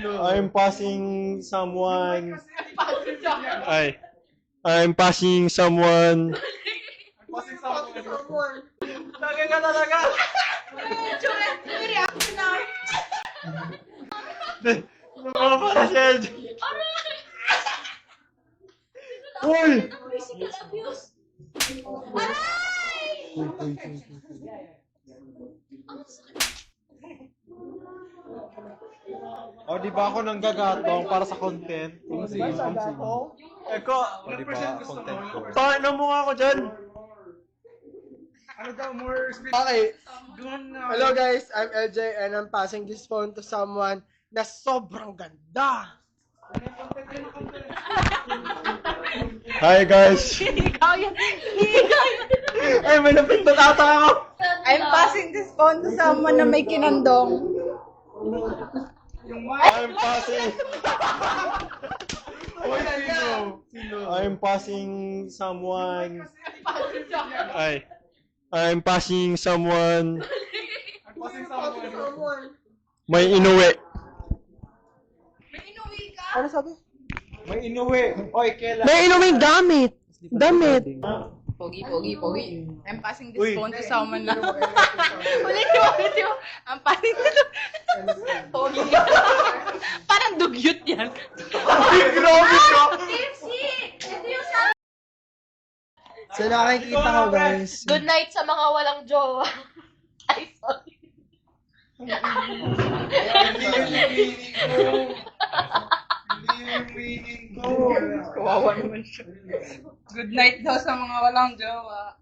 I'm passing someone. I'm passing someone. Talaga ka talaga. Para siya. Uy! Physical abuse. O, di ba ako nanggagatong para sa content? Eko, O, di ba, content ko. paano mo nga ako dyan? Ano daw, more speed? Okay. Doon na. Hello guys, I'm LJ and I'm passing this phone to someone na sobrang ganda. Hi guys! Ikaw yan. Ikaw yan. Ay, may napindot ata ako! I'm passing this phone to someone na may kinandong. I'm passing... Uy, sino? I'm passing someone... I'm passing someone... May inuwi. May inuwi ka? Ano sabi? May inuwi. Oy, kailan? May inuming gamit. Damit. Pogi. I'm passing this Uy. phone to someone na... ulit mo. I'm passing this... Pogi. Parang dugyot yan. Grabe ka! Tipsy! Ito yung sabi. So nakikita ko guys. Good night sa mga walang jowa. Ay, sorry. Hindi yung meaning ko. Hindi yung meaning ko. Kawawa naman siya. Good night daw sa mga walang jowa.